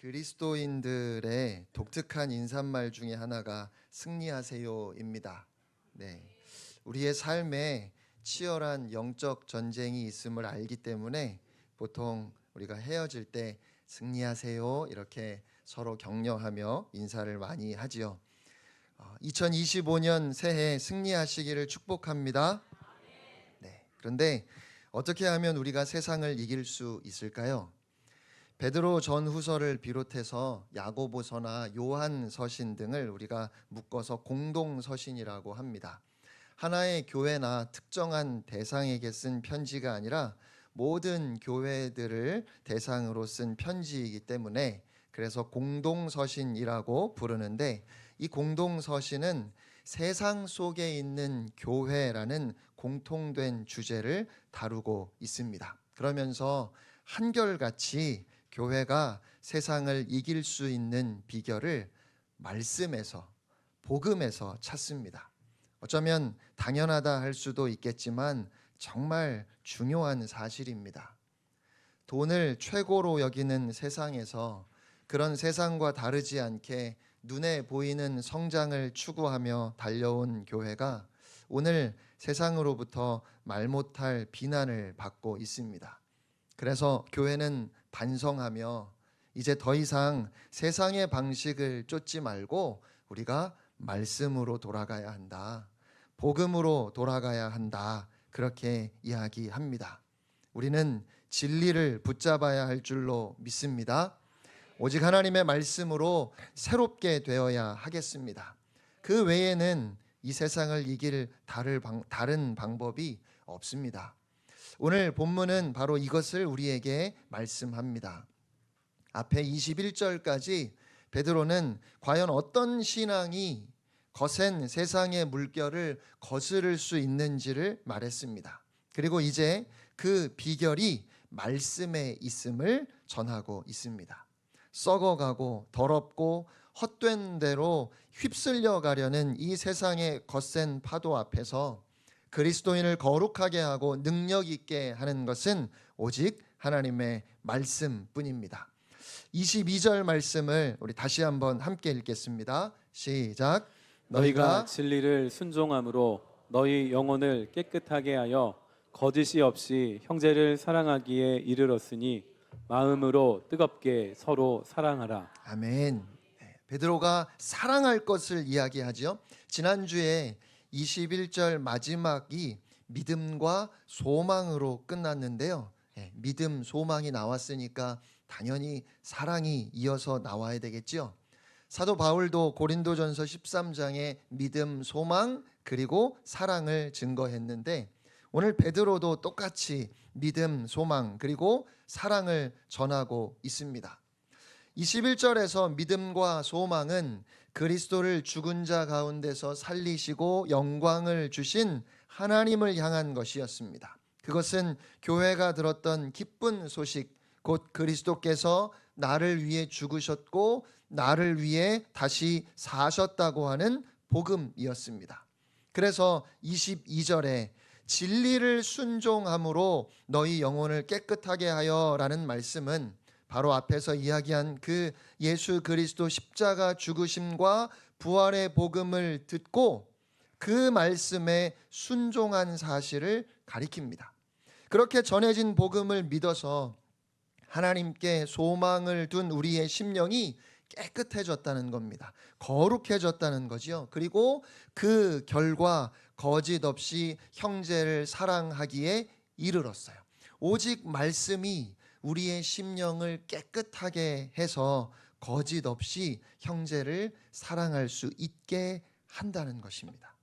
그리스도인들의 독특한 인사말 중에 하나가 승리하세요입니다. 네. 우리의 삶에 치열한 영적 전쟁이 있음을 알기 때문에 보통 우리가 헤어질 때 승리하세요 이렇게 서로 격려하며 인사를 많이 하지요. 2025년 새해 승리하시기를 축복합니다. 네. 그런데 어떻게 하면 우리가 세상을 이길 수 있을까요? 베드로 전후서를 비롯해서 야고보서나 요한서신 등을 우리가 묶어서 공동서신이라고 합니다. 하나의 교회나 특정한 대상에게 쓴 편지가 아니라 모든 교회들을 대상으로 쓴 편지이기 때문에 그래서 공동서신이라고 부르는데, 이 공동서신은 세상 속에 있는 교회라는 공통된 주제를 다루고 있습니다. 그러면서 한결같이 교회가 세상을 이길 수 있는 비결을 말씀에서, 복음에서 찾습니다. 어쩌면 당연하다 할 수도 있겠지만 정말 중요한 사실입니다. 돈을 최고로 여기는 세상에서 그런 세상과 다르지 않게 눈에 보이는 성장을 추구하며 달려온 교회가 오늘 세상으로부터 말 못할 비난을 받고 있습니다. 그래서 교회는 반성하며 이제 더 이상 세상의 방식을 쫓지 말고 우리가 말씀으로 돌아가야 한다, 복음으로 돌아가야 한다, 그렇게 이야기합니다. 우리는 진리를 붙잡아야 할 줄로 믿습니다. 오직 하나님의 말씀으로 새롭게 되어야 하겠습니다. 그 외에는 이 세상을 이길 다른 방법이 없습니다. 오늘 본문은 바로 이것을 우리에게 말씀합니다. 앞에 21절까지 베드로는 과연 어떤 신앙이 거센 세상의 물결을 거스를 수 있는지를 말했습니다. 그리고 이제 그 비결이 말씀에 있음을 전하고 있습니다. 썩어가고 더럽고 헛된 대로 휩쓸려 가려는 이 세상의 거센 파도 앞에서 그리스도인을 거룩하게 하고 능력 있게 하는 것은 오직 하나님의 말씀뿐입니다. 22절 말씀을 우리 다시 한번 함께 읽겠습니다. 시작. 너희가 진리를 순종함으로 너희 영혼을 깨끗하게 하여 거짓이 없이 형제를 사랑하기에 이르렀으니 마음으로 뜨겁게 서로 사랑하라. 아멘. 베드로가 사랑할 것을 이야기하죠. 지난주에 21절 마지막이 믿음과 소망으로 끝났는데요. 믿음, 소망이 나왔으니까 당연히 사랑이 이어서 나와야 되겠죠. 사도 바울도 고린도전서 13장에 믿음, 소망, 그리고 사랑을 증거했는데 오늘 베드로도 똑같이 믿음, 소망, 그리고 사랑을 전하고 있습니다. 21절에서 믿음과 소망은 그리스도를 죽은 자 가운데서 살리시고 영광을 주신 하나님을 향한 것이었습니다. 그것은 교회가 들었던 기쁜 소식, 곧 그리스도께서 나를 위해 죽으셨고 나를 위해 다시 사셨다고 하는 복음이었습니다. 그래서 22절에 진리를 순종함으로 너희 영혼을 깨끗하게 하여 라는 말씀은 바로 앞에서 이야기한 그 예수 그리스도 십자가 죽으심과 부활의 복음을 듣고 그 말씀에 순종한 사실을 가리킵니다. 그렇게 전해진 복음을 믿어서 하나님께 소망을 둔 우리의 심령이 깨끗해졌다는 겁니다. 거룩해졌다는 거지요. 그리고 그 결과 거짓 없이 형제를 사랑하기에 이르렀어요. 오직 말씀이 우리의 심령을 깨끗하게 해서 거짓 없이 형제를 사랑할 수 있게 한다는 것입니다.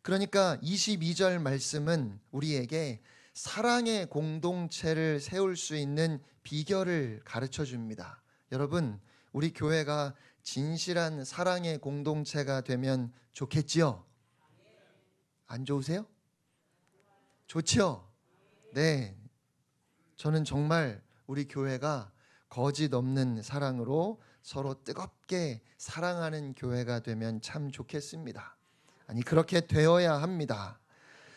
그러니까 22절 말씀은 우리에게 사랑의 공동체를 세울 수 있는 비결을 가르쳐 줍니다. 여러분, 우리 교회가 진실한 사랑의 공동체가 되면 좋겠지요? 안 좋으세요? 좋죠? 네. 저는 정말 우리 교회가 거짓 없는 사랑으로 서로 뜨겁게 사랑하는 교회가 되면 참 좋겠습니다. 아니, 그렇게 되어야 합니다.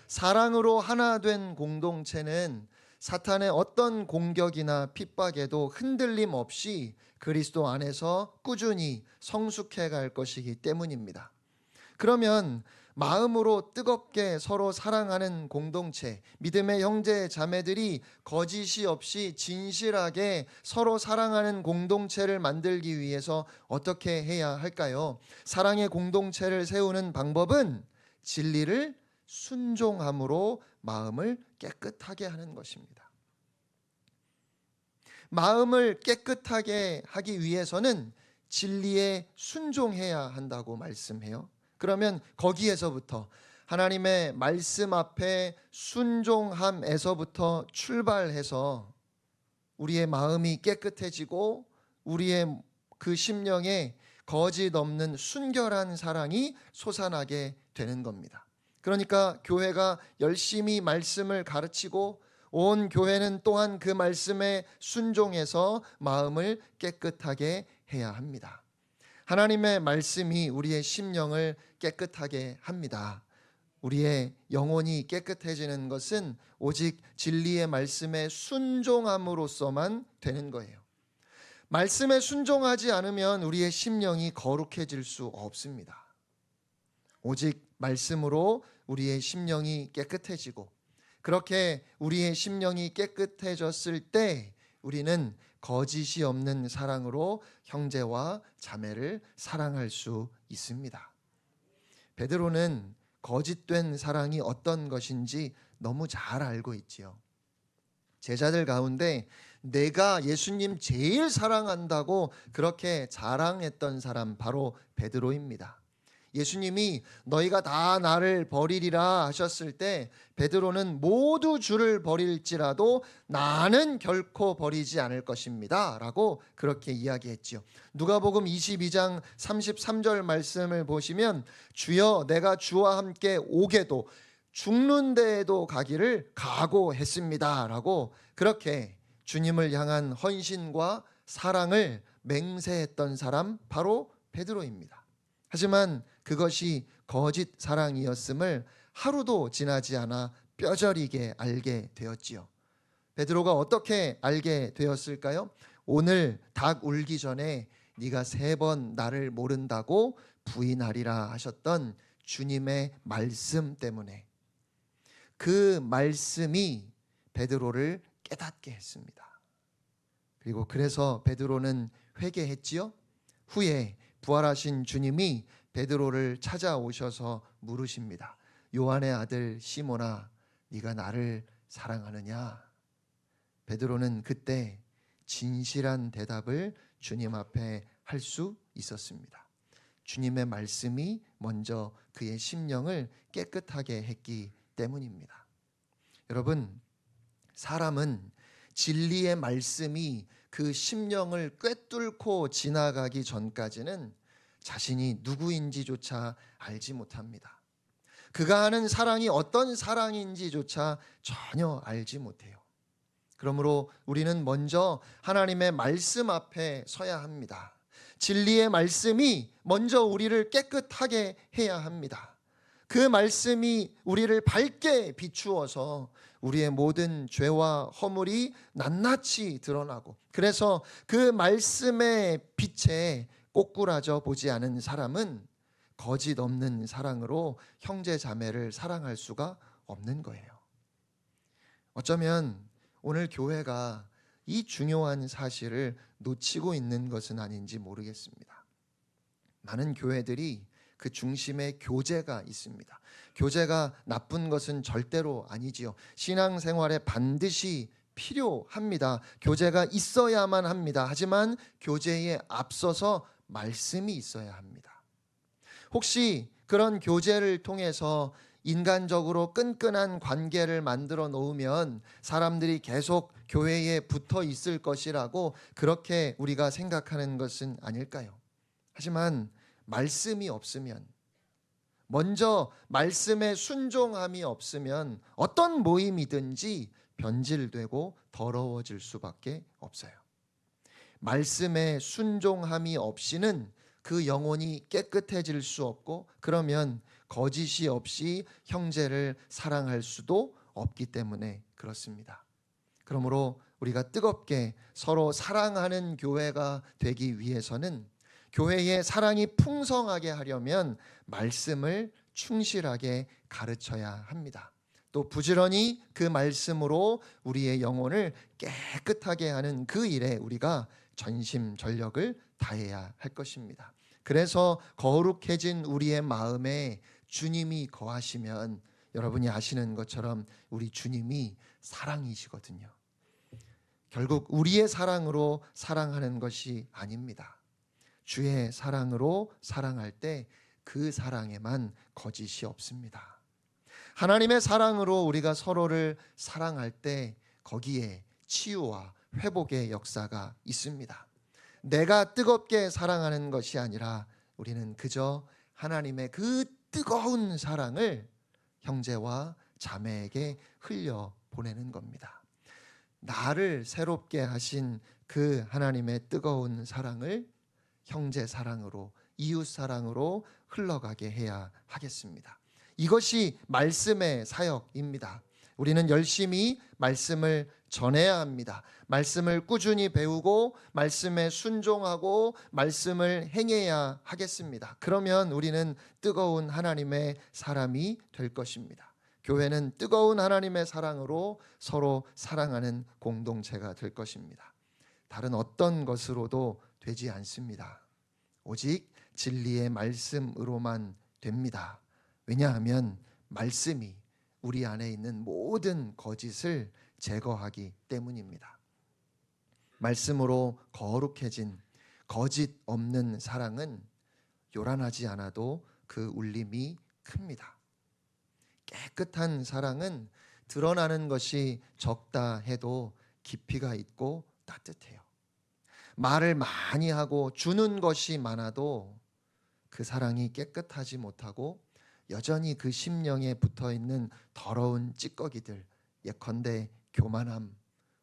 사랑으로 하나 된 공동체는 사탄의 어떤 공격이나 핍박에도 흔들림 없이 그리스도 안에서 꾸준히 성숙해 갈 것이기 때문입니다. 그러면 마음으로 뜨겁게 서로 사랑하는 공동체, 믿음의 형제 자매들이 거짓이 없이 진실하게 서로 사랑하는 공동체를 만들기 위해서 어떻게 해야 할까요? 사랑의 공동체를 세우는 방법은 진리를 순종함으로 마음을 깨끗하게 하는 것입니다. 마음을 깨끗하게 하기 위해서는 진리에 순종해야 한다고 말씀해요. 그러면 거기에서부터 하나님의 말씀 앞에 순종함에서부터 출발해서 우리의 마음이 깨끗해지고 우리의 그 심령에 거짓 없는 순결한 사랑이 솟아나게 되는 겁니다. 그러니까 교회가 열심히 말씀을 가르치고 온 교회는 또한 그 말씀에 순종해서 마음을 깨끗하게 해야 합니다. 하나님의 말씀이 우리의 심령을 깨끗하게 합니다. 우리의 영혼이 깨끗해지는 것은 오직 진리의 말씀에 순종함으로써만 되는 거예요. 말씀에 순종하지 않으면 우리의 심령이 거룩해질 수 없습니다. 오직 말씀으로 우리의 심령이 깨끗해지고 그렇게 우리의 심령이 깨끗해졌을 때 우리는 거짓이 없는 사랑으로 형제와 자매를 사랑할 수 있습니다. 베드로는 거짓된 사랑이 어떤 것인지 너무 잘 알고 있지요. 제자들 가운데 내가 예수님 제일 사랑한다고 그렇게 자랑했던 사람 바로 베드로입니다. 예수님이 너희가 다 나를 버리리라 하셨을 때 베드로는 모두 주를 버릴지라도 나는 결코 버리지 않을 것입니다 라고 그렇게 이야기했지요. 누가복음 22장 33절 말씀을 보시면 주여 내가 주와 함께 오게도 죽는 데에도 가기를 각오했습니다 라고 그렇게 주님을 향한 헌신과 사랑을 맹세했던 사람 바로 베드로입니다. 하지만 그것이 거짓 사랑이었음을 하루도 지나지 않아 뼈저리게 알게 되었지요. 베드로가 어떻게 알게 되었을까요? 오늘 닭 울기 전에 네가 3번 나를 모른다고 부인하리라 하셨던 주님의 말씀 때문에 그 말씀이 베드로를 깨닫게 했습니다. 그리고 그래서 베드로는 회개했지요. 후에 부활하신 주님이 베드로를 찾아오셔서 물으십니다. 요한의 아들 시몬아, 네가 나를 사랑하느냐? 베드로는 그때 진실한 대답을 주님 앞에 할 수 있었습니다. 주님의 말씀이 먼저 그의 심령을 깨끗하게 했기 때문입니다. 여러분, 사람은 진리의 말씀이 그 심령을 꿰뚫고 지나가기 전까지는 자신이 누구인지조차 알지 못합니다. 그가 하는 사랑이 어떤 사랑인지조차 전혀 알지 못해요. 그러므로 우리는 먼저 하나님의 말씀 앞에 서야 합니다. 진리의 말씀이 먼저 우리를 깨끗하게 해야 합니다. 그 말씀이 우리를 밝게 비추어서 우리의 모든 죄와 허물이 낱낱이 드러나고 그래서 그 말씀의 빛에 꼬꾸라져 보지 않은 사람은 거짓 없는 사랑으로 형제 자매를 사랑할 수가 없는 거예요. 어쩌면 오늘 교회가 이 중요한 사실을 놓치고 있는 것은 아닌지 모르겠습니다. 많은 교회들이 그 중심에 교제가 있습니다. 교제가 나쁜 것은 절대로 아니지요. 신앙생활에 반드시 필요합니다. 교제가 있어야만 합니다. 하지만 교제에 앞서서 말씀이 있어야 합니다. 혹시 그런 교제를 통해서 인간적으로 끈끈한 관계를 만들어 놓으면 사람들이 계속 교회에 붙어 있을 것이라고 그렇게 우리가 생각하는 것은 아닐까요? 하지만 말씀이 없으면, 먼저 말씀에 순종함이 없으면 어떤 모임이든지 변질되고 더러워질 수밖에 없어요. 말씀에 순종함이 없이는 그 영혼이 깨끗해질 수 없고 그러면 거짓이 없이 형제를 사랑할 수도 없기 때문에 그렇습니다. 그러므로 우리가 뜨겁게 서로 사랑하는 교회가 되기 위해서는, 교회의 사랑이 풍성하게 하려면 말씀을 충실하게 가르쳐야 합니다. 또 부지런히 그 말씀으로 우리의 영혼을 깨끗하게 하는 그 일에 우리가 전심전력을 다해야 할 것입니다. 그래서 거룩해진 우리의 마음에 주님이 거하시면, 여러분이 아시는 것처럼 우리 주님이 사랑이시거든요. 결국 우리의 사랑으로 사랑하는 것이 아닙니다. 주의 사랑으로 사랑할 때 그 사랑에만 거짓이 없습니다. 하나님의 사랑으로 우리가 서로를 사랑할 때 거기에 치유와 회복의 역사가 있습니다. 내가 뜨겁게 사랑하는 것이 아니라 우리는 그저 하나님의 그 뜨거운 사랑을 형제와 자매에게 흘려 보내는 겁니다. 나를 새롭게 하신 그 하나님의 뜨거운 사랑을 형제 사랑으로, 이웃 사랑으로 흘러가게 해야 하겠습니다. 이것이 말씀의 사역입니다. 우리는 열심히 말씀을 전해야 합니다. 말씀을 꾸준히 배우고 말씀에 순종하고 말씀을 행해야 하겠습니다. 그러면 우리는 뜨거운 하나님의 사람이 될 것입니다. 교회는 뜨거운 하나님의 사랑으로 서로 사랑하는 공동체가 될 것입니다. 다른 어떤 것으로도 되지 않습니다. 오직 진리의 말씀으로만 됩니다. 왜냐하면 말씀이 우리 안에 있는 모든 거짓을 제거하기 때문입니다. 말씀으로 거룩해진 거짓 없는 사랑은 요란하지 않아도 그 울림이 큽니다. 깨끗한 사랑은 드러나는 것이 적다 해도 깊이가 있고 따뜻해요. 말을 많이 하고 주는 것이 많아도 그 사랑이 깨끗하지 못하고 여전히 그 심령에 붙어있는 더러운 찌꺼기들, 예컨대 교만함,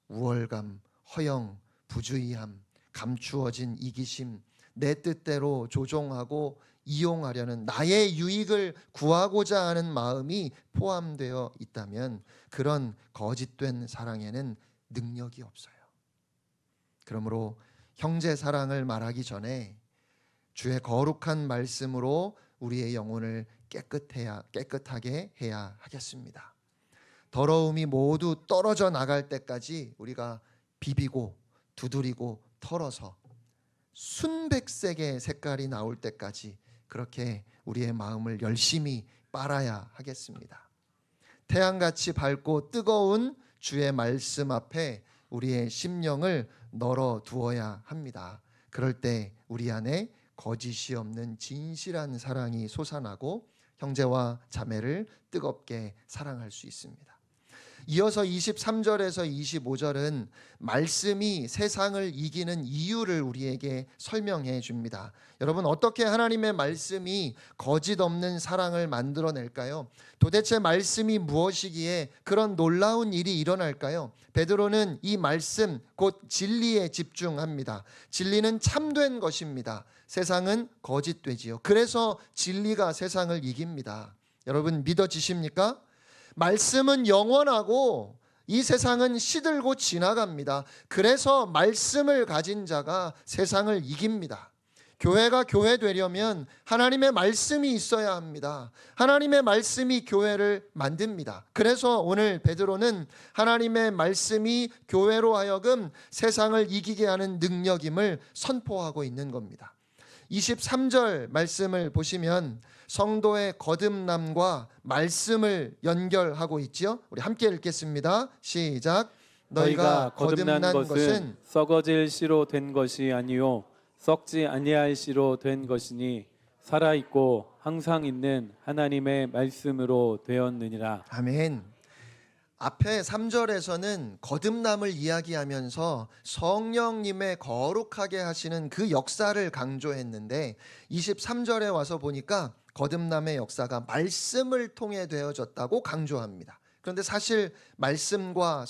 우월감, 허영, 부주의함, 감추어진 이기심, 내 뜻대로 조종하고 이용하려는 나의 유익을 구하고자 하는 마음이 포함되어 있다면 그런 거짓된 사랑에는 능력이 없어요. 그러므로 형제 사랑을 말하기 전에 주의 거룩한 말씀으로 우리의 영혼을 깨끗하게 해야 하겠습니다. 더러움이 모두 떨어져 나갈 때까지 우리가 비비고 두드리고 털어서 순백색의 색깔이 나올 때까지 그렇게 우리의 마음을 열심히 빨아야 하겠습니다. 태양같이 밝고 뜨거운 주의 말씀 앞에 우리의 심령을 널어 두어야 합니다. 그럴 때 우리 안에 거짓이 없는 진실한 사랑이 솟아나고 형제와 자매를 뜨겁게 사랑할 수 있습니다. 이어서 23절에서 25절은 말씀이 세상을 이기는 이유를 우리에게 설명해 줍니다. 여러분, 어떻게 하나님의 말씀이 거짓 없는 사랑을 만들어낼까요? 도대체 말씀이 무엇이기에 그런 놀라운 일이 일어날까요? 베드로는 이 말씀, 곧 진리에 집중합니다. 진리는 참된 것입니다. 세상은 거짓되지요. 그래서 진리가 세상을 이깁니다. 여러분, 믿어지십니까? 말씀은 영원하고 이 세상은 시들고 지나갑니다. 그래서 말씀을 가진 자가 세상을 이깁니다. 교회가 교회 되려면 하나님의 말씀이 있어야 합니다. 하나님의 말씀이 교회를 만듭니다. 그래서 오늘 베드로는 하나님의 말씀이 교회로 하여금 세상을 이기게 하는 능력임을 선포하고 있는 겁니다. 23절 말씀을 보시면 성도의 거듭남과 말씀을 연결하고 있지요. 우리 함께 읽겠습니다. 시작. 너희가 거듭난 것은 썩어질 씨로 된 것이 아니요 썩지 아니할 씨로 된 것이니 살아있고 항상 있는 하나님의 말씀으로 되었느니라. 아멘. 앞에 3절에서는 거듭남을 이야기하면서 성령님의 거룩하게 하시는 그 역사를 강조했는데 23절에 와서 보니까 거듭남의 역사가 말씀을 통해 되어졌다고 강조합니다. 그런데 사실 말씀과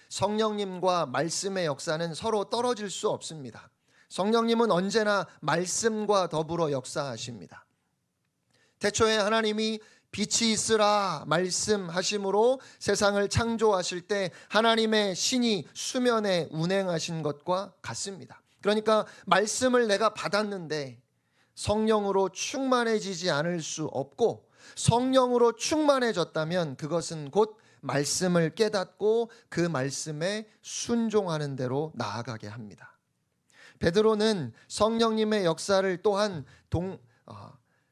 성령님과 말씀의 역사는 서로 떨어질 수 없습니다. 성령님은 언제나 말씀과 더불어 역사하십니다. 태초에 하나님이 빛이 있으라 말씀하심으로 세상을 창조하실 때 하나님의 신이 수면에 운행하신 것과 같습니다. 그러니까 말씀을 내가 받았는데 성령으로 충만해지지 않을 수 없고, 성령으로 충만해졌다면 그것은 곧 말씀을 깨닫고 그 말씀에 순종하는 대로 나아가게 합니다. 베드로는 성령님의 역사를 또한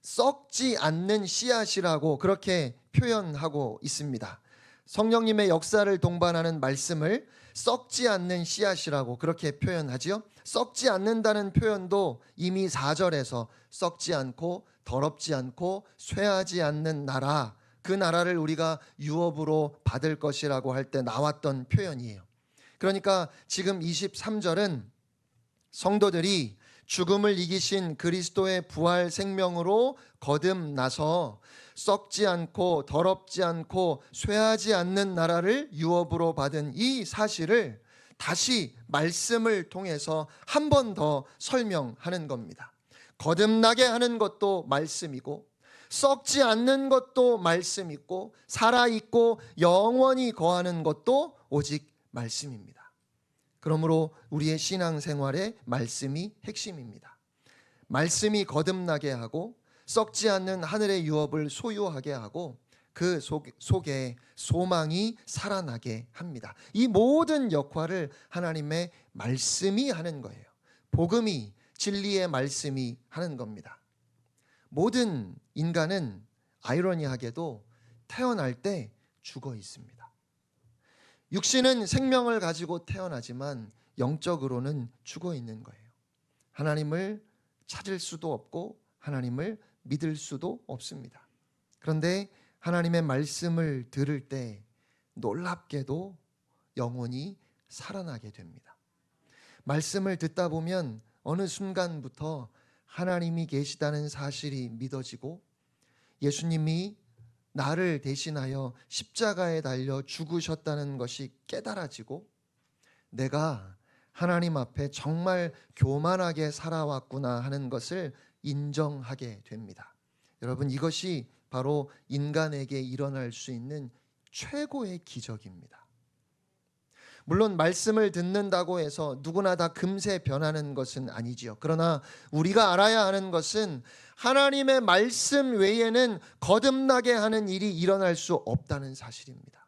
썩지 않는 씨앗이라고 그렇게 표현하고 있습니다. 성령님의 역사를 동반하는 말씀을 썩지 않는 씨앗이라고 그렇게 표현하지요. 썩지 않는다는 표현도 이미 4절에서 썩지 않고 더럽지 않고 쇠하지 않는 나라, 그 나라를 우리가 유업으로 받을 것이라고 할 때 나왔던 표현이에요. 그러니까 지금 23절은 성도들이 죽음을 이기신 그리스도의 부활 생명으로 거듭나서 썩지 않고 더럽지 않고 쇠하지 않는 나라를 유업으로 받은 이 사실을 다시 말씀을 통해서 한 번 더 설명하는 겁니다. 거듭나게 하는 것도 말씀이고, 썩지 않는 것도 말씀이고, 살아있고 영원히 거하는 것도 오직 말씀입니다. 그러므로 우리의 신앙생활에 말씀이 핵심입니다. 말씀이 거듭나게 하고 썩지 않는 하늘의 유업을 소유하게 하고 그 속에 소망이 살아나게 합니다. 이 모든 역할을 하나님의 말씀이 하는 거예요. 복음이, 진리의 말씀이 하는 겁니다. 모든 인간은 아이러니하게도 태어날 때 죽어 있습니다. 육신은 생명을 가지고 태어나지만 영적으로는 죽어 있는 거예요. 하나님을 찾을 수도 없고 하나님을 믿을 수도 없습니다. 그런데 하나님의 말씀을 들을 때 놀랍게도 영혼이 살아나게 됩니다. 말씀을 듣다 보면 어느 순간부터 하나님이 계시다는 사실이 믿어지고, 예수님이 나를 대신하여 십자가에 달려 죽으셨다는 것이 깨달아지고, 내가 하나님 앞에 정말 교만하게 살아왔구나 하는 것을 인정하게 됩니다. 여러분, 이것이 바로 인간에게 일어날 수 있는 최고의 기적입니다. 물론 말씀을 듣는다고 해서 누구나 다 금세 변하는 것은 아니지요. 그러나 우리가 알아야 하는 것은 하나님의 말씀 외에는 거듭나게 하는 일이 일어날 수 없다는 사실입니다.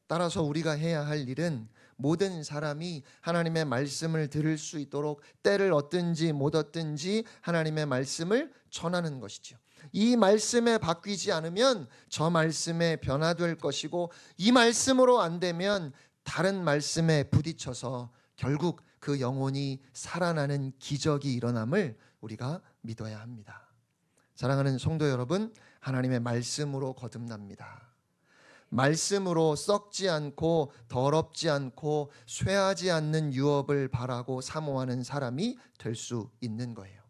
따라서 우리가 해야 할 일은 모든 사람이 하나님의 말씀을 들을 수 있도록 때를 얻든지 못 얻든지 하나님의 말씀을 전하는 것이죠. 이 말씀에 바뀌지 않으면 저 말씀에 변화될 것이고, 이 말씀으로 안 되면 다른 말씀에 부딪혀서 결국 그 영혼이 살아나는 기적이 일어남을 우리가 믿어야 합니다. 사랑하는 성도 여러분, 하나님의 말씀으로 거듭납니다. 말씀으로 썩지 않고 더럽지 않고 쇠하지 않는 유업을 바라고 사모하는 사람이 될 수 있는 거예요.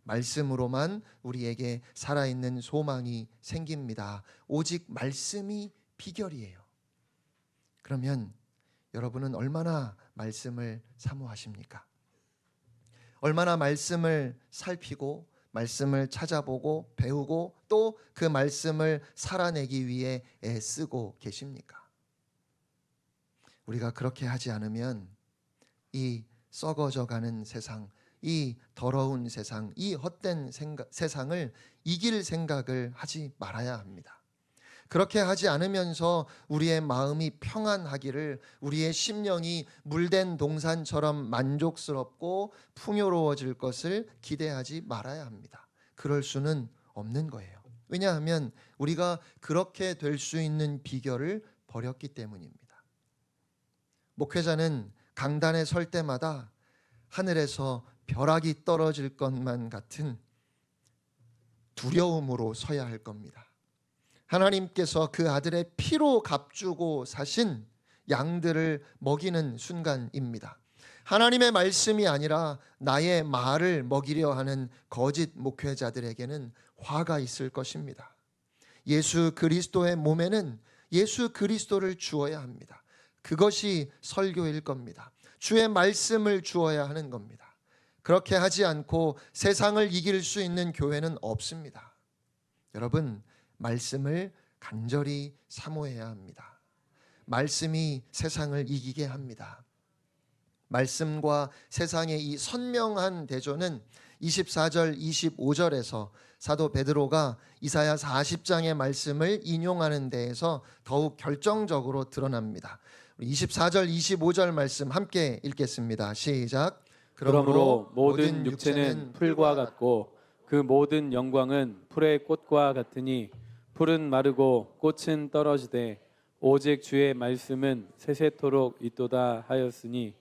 말씀으로만 우리에게 살아있는 소망이 생깁니다. 오직 말씀이 비결이에요. 그러면 여러분은 얼마나 말씀을 사모하십니까? 얼마나 말씀을 살피고 말씀을 찾아보고 배우고 또 그 말씀을 살아내기 위해 애쓰고 계십니까? 우리가 그렇게 하지 않으면 이 썩어져가는 세상, 이 더러운 세상, 이 헛된 세상을 이길 생각을 하지 말아야 합니다. 그렇게 하지 않으면서 우리의 마음이 평안하기를, 우리의 심령이 물된 동산처럼 만족스럽고 풍요로워질 것을 기대하지 말아야 합니다. 그럴 수는 없는 거예요. 왜냐하면 우리가 그렇게 될 수 있는 비결을 버렸기 때문입니다. 목회자는 강단에 설 때마다 하늘에서 벼락이 떨어질 것만 같은 두려움으로 서야 할 겁니다. 하나님께서 그 아들의 피로 값주고 사신 양들을 먹이는 순간입니다. 하나님의 말씀이 아니라 나의 말을 먹이려 하는 거짓 목회자들에게는 화가 있을 것입니다. 예수 그리스도의 몸에는 예수 그리스도를 주어야 합니다. 그것이 설교일 겁니다. 주의 말씀을 주어야 하는 겁니다. 그렇게 하지 않고 세상을 이길 수 있는 교회는 없습니다. 여러분, 말씀을 간절히 사모해야 합니다. 말씀이 세상을 이기게 합니다. 말씀과 세상의 이 선명한 대조는 24절 25절에서 사도 베드로가 이사야 40장의 말씀을 인용하는 데에서 더욱 결정적으로 드러납니다. 24절 25절 말씀 함께 읽겠습니다. 시작. 그러므로 모든 육체는 풀과 같고 그 모든 영광은 풀의 꽃과 같으니 풀은 마르고 꽃은 떨어지되 오직 주의 말씀은 세세토록 있도다 하였으니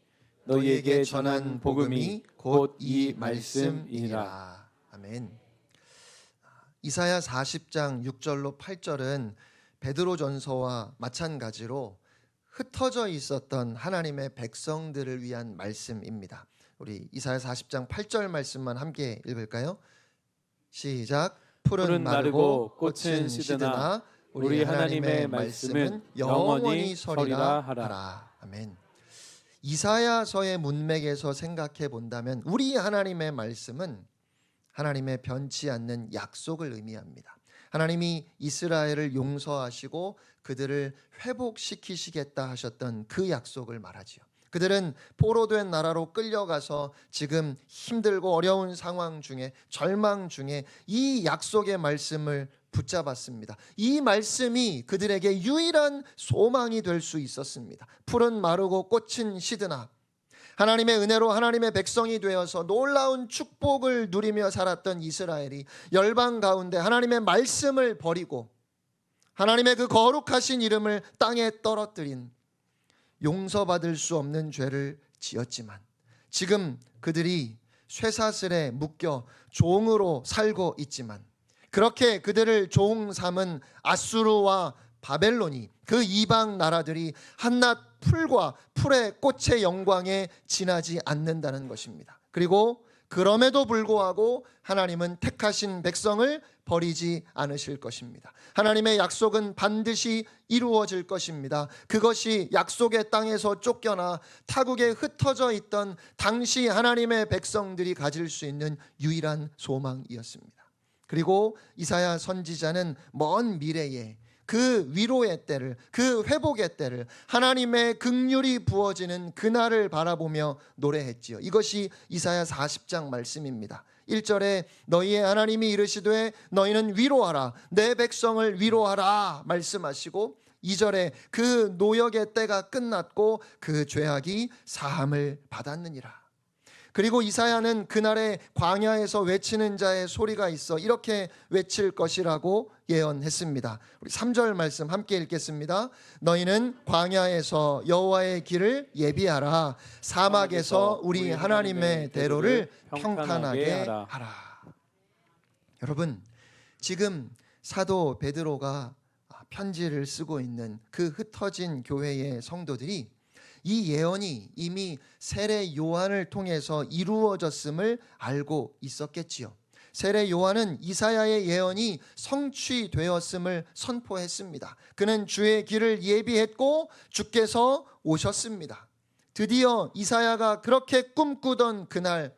너희에게 전한 복음이 곧 이 말씀이니라. 아멘. 이사야 40장 6절로 8절은 베드로전서와 마찬가지로 흩어져 있었던 하나님의 백성들을 위한 말씀입니다. 우리 이사야 40장 8절 말씀만 함께 읽을까요? 시작. 풀은 마르고 꽃은 시드나 우리 하나님의 말씀은 영원히 서리라 하라. 아멘. 이사야서의 문맥에서 생각해 본다면 우리 하나님의 말씀은 하나님의 변치 않는 약속을 의미합니다. 하나님이 이스라엘을 용서하시고 그들을 회복시키시겠다 하셨던 그 약속을 말하지요. 그들은 포로된 나라로 끌려가서 지금 힘들고 어려운 상황 중에 절망 중에 이 약속의 말씀을 붙잡았습니다. 이 말씀이 그들에게 유일한 소망이 될 수 있었습니다. 풀은 마르고 꽃은 시드나 하나님의 은혜로 하나님의 백성이 되어서 놀라운 축복을 누리며 살았던 이스라엘이 열방 가운데 하나님의 말씀을 버리고 하나님의 그 거룩하신 이름을 땅에 떨어뜨린 용서받을 수 없는 죄를 지었지만 지금 그들이 쇠사슬에 묶여 종으로 살고 있지만 그렇게 그들을 종 삼은 아수르와 바벨론이 그 이방 나라들이 한낱 풀과 풀의 꽃의 영광에 지나지 않는다는 것입니다. 그리고 그럼에도 불구하고 하나님은 택하신 백성을 버리지 않으실 것입니다. 하나님의 약속은 반드시 이루어질 것입니다. 그것이 약속의 땅에서 쫓겨나 타국에 흩어져 있던 당시 하나님의 백성들이 가질 수 있는 유일한 소망이었습니다. 그리고 이사야 선지자는 먼 미래에 그 위로의 때를, 그 회복의 때를, 하나님의 긍휼이 부어지는 그날을 바라보며 노래했지요. 이것이 이사야 40장 말씀입니다. 1절에 너희의 하나님이 이르시되 너희는 위로하라, 내 백성을 위로하라 말씀하시고 2절에 그 노역의 때가 끝났고 그 죄악이 사함을 받았느니라. 그리고 이사야는 그날에 광야에서 외치는 자의 소리가 있어 이렇게 외칠 것이라고 예언했습니다. 우리 3절 말씀 함께 읽겠습니다. 너희는 광야에서 여호와의 길을 예비하라, 사막에서 우리 하나님의 대로를 평탄하게 하라. 여러분, 지금 사도 베드로가 편지를 쓰고 있는 그 흩어진 교회의 성도들이 이 예언이 이미 세례 요한을 통해서 이루어졌음을 알고 있었겠지요. 세례 요한은 이사야의 예언이 성취되었음을 선포했습니다. 그는 주의 길을 예비했고 주께서 오셨습니다. 드디어 이사야가 그렇게 꿈꾸던 그날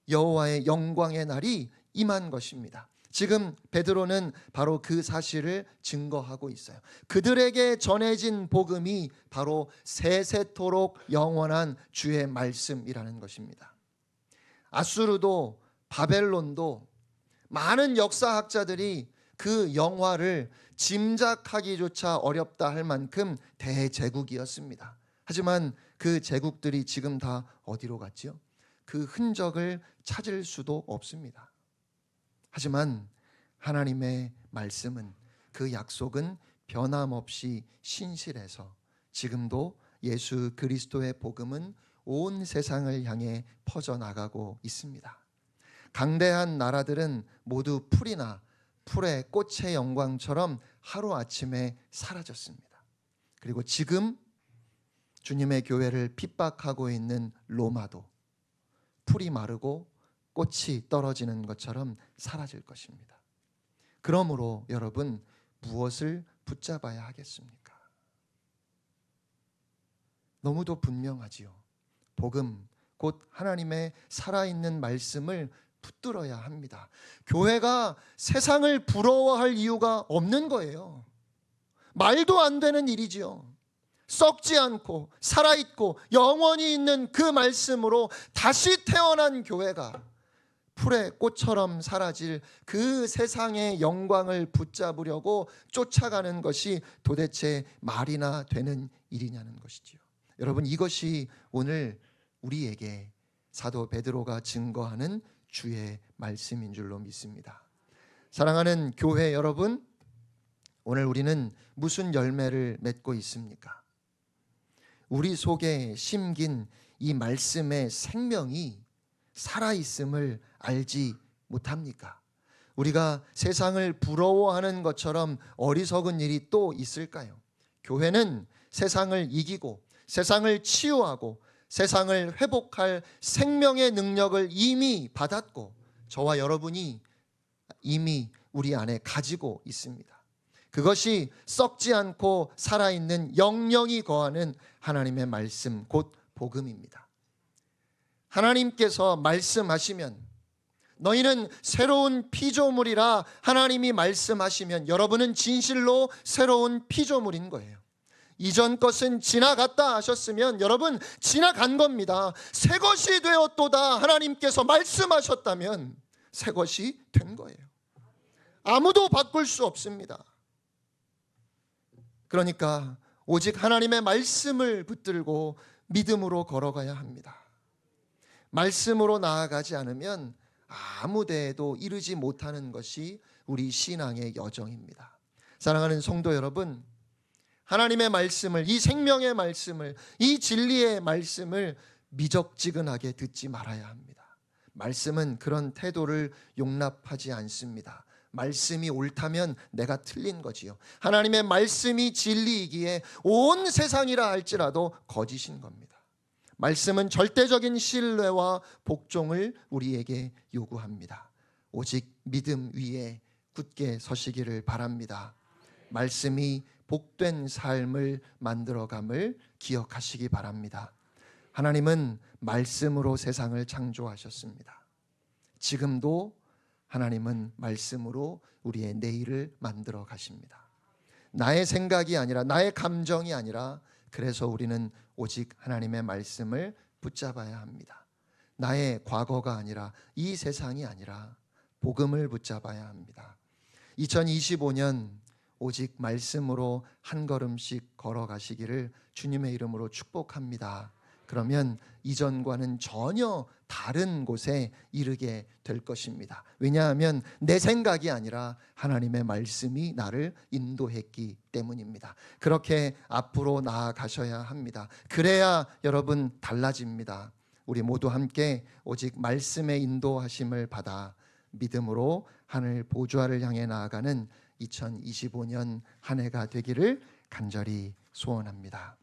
여호와의 영광의 날이 임한 것입니다. 지금 베드로는 바로 그 사실을 증거하고 있어요. 그들에게 전해진 복음이 바로 세세토록 영원한 주의 말씀이라는 것입니다. 아수르도 바벨론도 많은 역사학자들이 그 영화를 짐작하기조차 어렵다 할 만큼 대제국이었습니다. 하지만 그 제국들이 지금 다 어디로 갔지요? 그 흔적을 찾을 수도 없습니다. 하지만 하나님의 말씀은, 그 약속은 변함없이 신실해서 지금도 예수 그리스도의 복음은 온 세상을 향해 퍼져나가고 있습니다. 강대한 나라들은 모두 풀이나 풀의 꽃의 영광처럼 하루아침에 사라졌습니다. 그리고 지금 주님의 교회를 핍박하고 있는 로마도 풀이 마르고 꽃이 떨어지는 것처럼 사라질 것입니다. 그러므로 여러분, 무엇을 붙잡아야 하겠습니까? 너무도 분명하지요. 복음, 곧 하나님의 살아있는 말씀을 붙들어야 합니다. 교회가 세상을 부러워할 이유가 없는 거예요. 말도 안 되는 일이지요. 썩지 않고 살아있고 영원히 있는 그 말씀으로 다시 태어난 교회가 풀의 꽃처럼 사라질 그 세상의 영광을 붙잡으려고 쫓아가는 것이 도대체 말이나 되는 일이냐는 것이지요. 여러분, 이것이 오늘 우리에게 사도 베드로가 증거하는 주의 말씀인 줄로 믿습니다. 사랑하는 교회 여러분, 오늘 우리는 무슨 열매를 맺고 있습니까? 우리 속에 심긴 이 말씀의 생명이 살아있음을 알지 못합니까? 우리가 세상을 부러워하는 것처럼 어리석은 일이 또 있을까요? 교회는 세상을 이기고 세상을 치유하고 세상을 회복할 생명의 능력을 이미 받았고 저와 여러분이 이미 우리 안에 가지고 있습니다. 그것이 썩지 않고 살아있는 영영이 거하는 하나님의 말씀, 곧 복음입니다. 하나님께서 말씀하시면 너희는 새로운 피조물이라 하나님이 말씀하시면 여러분은 진실로 새로운 피조물인 거예요. 이전 것은 지나갔다 하셨으면 여러분 지나간 겁니다. 새 것이 되었도다 하나님께서 말씀하셨다면 새 것이 된 거예요. 아무도 바꿀 수 없습니다. 그러니까 오직 하나님의 말씀을 붙들고 믿음으로 걸어가야 합니다. 말씀으로 나아가지 않으면 아무 데에도 이르지 못하는 것이 우리 신앙의 여정입니다. 사랑하는 성도 여러분, 하나님의 말씀을, 이 생명의 말씀을, 이 진리의 말씀을 미적지근하게 듣지 말아야 합니다. 말씀은 그런 태도를 용납하지 않습니다. 말씀이 옳다면 내가 틀린 거지요. 하나님의 말씀이 진리이기에 온 세상이라 할지라도 거짓인 겁니다. 말씀은 절대적인 신뢰와 복종을 우리에게 요구합니다. 오직 믿음 위에 굳게 서시기를 바랍니다. 말씀이 복된 삶을 만들어감을 기억하시기 바랍니다. 하나님은 말씀으로 세상을 창조하셨습니다. 지금도 하나님은 말씀으로 우리의 내일을 만들어 가십니다. 나의 생각이 아니라 나의 감정이 아니라 그래서 우리는 오직 하나님의 말씀을 붙잡아야 합니다. 나의 과거가 아니라 이 세상이 아니라 복음을 붙잡아야 합니다. 2025년 오직 말씀으로 한 걸음씩 걸어가시기를 주님의 이름으로 축복합니다. 그러면 이전과는 전혀 다른 곳에 이르게 될 것입니다. 왜냐하면 내 생각이 아니라 하나님의 말씀이 나를 인도했기 때문입니다. 그렇게 앞으로 나아가셔야 합니다. 그래야 여러분 달라집니다. 우리 모두 함께 오직 말씀의 인도하심을 받아 믿음으로 하늘 보좌를 향해 나아가는 2025년 한 해가 되기를 간절히 소원합니다.